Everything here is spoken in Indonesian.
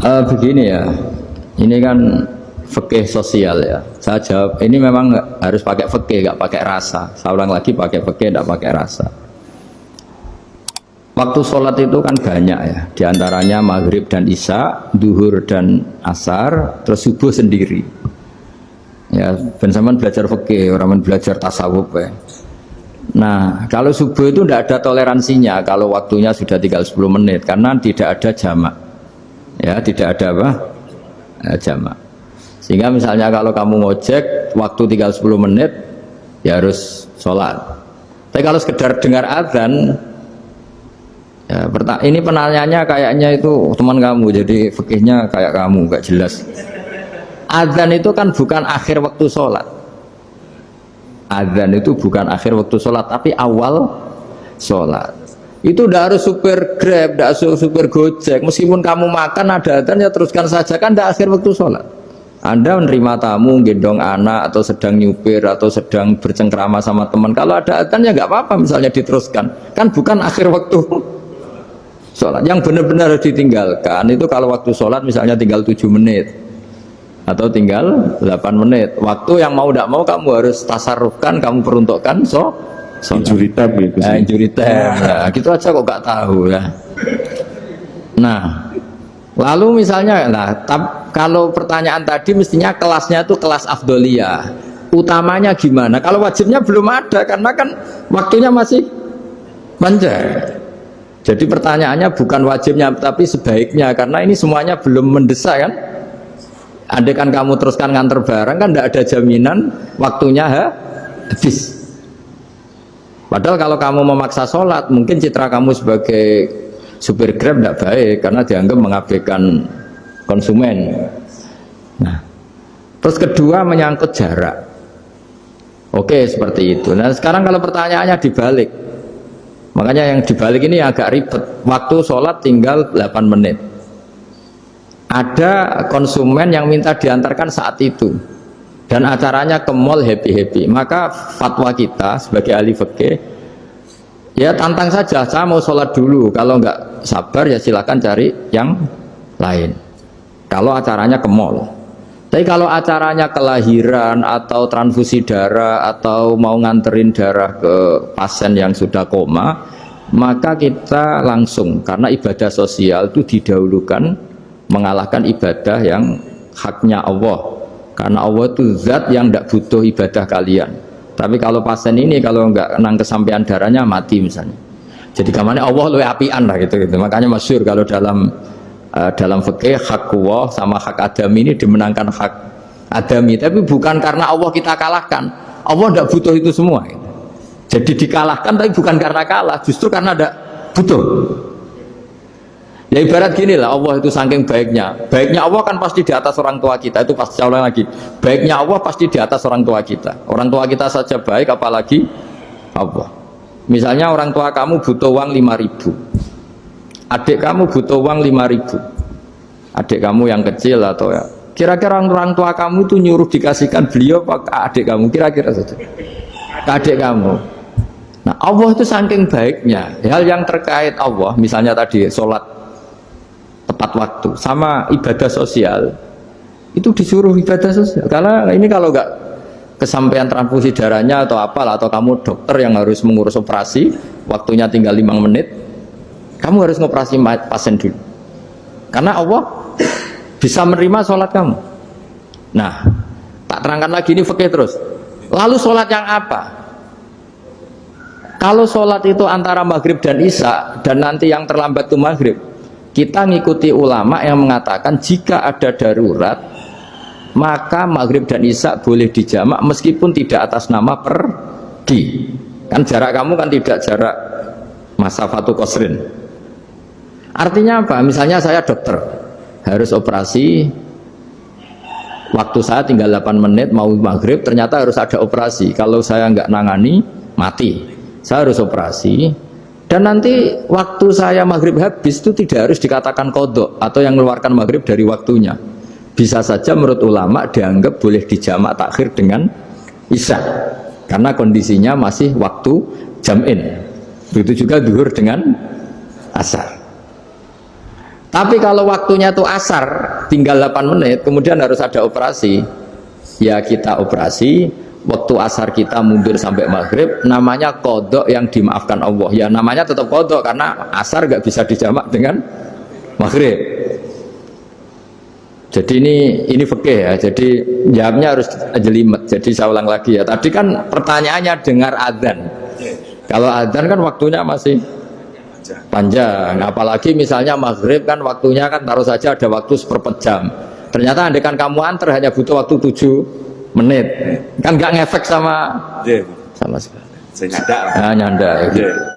Begini ya, ini kan fikih sosial ya. Saya jawab, ini memang harus pakai fikih, nggak pakai rasa. Saya ulang lagi, pakai fikih, nggak pakai rasa. Waktu sholat itu kan banyak ya, diantaranya maghrib dan isya, duhur dan asar, terus subuh sendiri. Ya, ben-saman belajar fikih, orang belajar tasawuf ya. Nah, kalau subuh itu tidak ada toleransinya kalau waktunya sudah tinggal 10 menit, karena tidak ada jamak. Ya, tidak ada apa? Jamak. Sehingga misalnya kalau kamu ngojek, waktu tinggal 10 menit, ya harus sholat. Tapi kalau sekedar dengar azan, ya, ini penanyanya kayaknya itu teman kamu, jadi fikihnya kayak kamu, gak jelas. Azan itu kan bukan akhir waktu sholat. Azan itu bukan akhir waktu sholat, tapi awal sholat. Itu tidak harus supir Grab, tidak harus supir Gojek. Meskipun kamu makan ada azan, ya teruskan saja, kan tidak akhir waktu sholat. Anda menerima tamu, gendong anak, atau sedang nyupir, atau sedang bercengkrama sama teman. Kalau ada azan ya nggak apa-apa, misalnya diteruskan. Kan bukan akhir waktu sholat. Yang benar-benar harus ditinggalkan itu kalau waktu sholat misalnya tinggal 7 menit atau tinggal 8 menit. Waktu yang mau tidak mau kamu harus tasarrufkan, kamu peruntukkan injury time gitu sih. Injury time. Ya, gitu aja kok nggak tahu ya. Nah, lalu misalnya, kalau pertanyaan tadi mestinya kelasnya itu kelas afdoliyah. Utamanya gimana? Kalau wajibnya belum ada, karena kan waktunya masih panjang. Jadi pertanyaannya bukan wajibnya, tapi sebaiknya, karena ini semuanya belum mendesak kan. Andai kan kamu teruskan nganter barang kan tidak ada jaminan waktunya habis. Padahal kalau kamu memaksa sholat, mungkin citra kamu sebagai supir Grab tidak baik karena dianggap mengabaikan konsumen. Nah, terus kedua menyangkut jarak. Oke, seperti itu. Nah, sekarang kalau pertanyaannya dibalik, makanya yang dibalik ini agak ribet. Waktu sholat tinggal 8 menit. Ada konsumen yang minta diantarkan saat itu. Dan acaranya ke mall happy-happy. Maka fatwa kita sebagai ahli fikih, ya tantang saja, saya mau sholat dulu. Kalau nggak sabar ya silakan cari yang lain. Kalau acaranya ke mall. Tapi kalau acaranya kelahiran atau transfusi darah atau mau nganterin darah ke pasien yang sudah koma, maka kita langsung, karena ibadah sosial itu didahulukan mengalahkan ibadah yang haknya Allah. Karena Allah itu zat yang tidak butuh ibadah kalian. Tapi kalau pasien ini kalau nggak nang kesampaian darahnya mati misalnya. Jadi kamarnya Allah lebih apian lah gitu. Makanya masyhur kalau dalam fikih hak Allah sama hak adami ini dimenangkan hak adami. Tapi bukan karena Allah kita kalahkan. Allah tidak butuh itu semua. Gitu. Jadi dikalahkan tapi bukan karena kalah, justru karena tidak butuh. Ya ibarat gini lah, Allah itu saking baiknya. Baiknya Allah kan pasti di atas orang tua kita. Itu pasti ulang lagi. Baiknya Allah pasti di atas orang tua kita. Orang tua kita saja baik, apalagi Allah. Misalnya orang tua kamu butuh uang 5.000. Adik kamu butuh uang 5.000. Adik kamu yang kecil atau ya. Kira-kira orang tua kamu itu nyuruh dikasihkan beliau apa ke adik kamu? Kira-kira saja. Ke adik kamu. Nah Allah itu saking baiknya. Hal yang terkait Allah, misalnya tadi sholat tepat waktu sama ibadah sosial itu disuruh ibadah sosial, karena ini kalau nggak kesampaian transfusi darahnya atau apalah, atau kamu dokter yang harus mengurus operasi waktunya tinggal 5 menit, kamu harus ngoperasi pasien dulu karena Allah bisa menerima sholat kamu. Nah, tak terangkan lagi ini fikih terus. Lalu sholat yang apa? Kalau sholat itu antara maghrib dan isya, dan nanti yang terlambat itu maghrib, kita ngikuti ulama yang mengatakan jika ada darurat maka maghrib dan isya boleh dijamak meskipun tidak atas nama pergi. Kan jarak kamu kan tidak jarak masafatu qasrin. Artinya apa? Misalnya saya dokter harus operasi, waktu saya tinggal 8 menit mau maghrib, ternyata harus ada operasi. Kalau saya nggak nangani mati, saya harus operasi. Dan nanti waktu saya maghrib habis itu tidak harus dikatakan qadha atau yang mengeluarkan maghrib dari waktunya. Bisa saja menurut ulama dianggap boleh dijamak takhir dengan isya karena kondisinya masih waktu jam'in. Begitu juga zuhur dengan asar. Tapi kalau waktunya itu asar, tinggal 8 menit, kemudian harus ada operasi, ya kita operasi, waktu asar kita mundur sampai maghrib, namanya kodok yang dimaafkan Allah. Ya namanya tetap kodok, karena asar nggak bisa dijamak dengan maghrib. Jadi ini fikih ya, jadi jawabnya harus jelimet. Jadi saya ulang lagi ya, tadi kan pertanyaannya dengar adzan. Kalau adzan kan waktunya masih panjang, apalagi misalnya maghrib kan waktunya kan taruh saja ada waktu seperempat jam. Ternyata andekan kamu antar hanya butuh waktu 7 menit, kan nggak ngefek sama sekali. Saya nyanda. Nyanda. Gitu.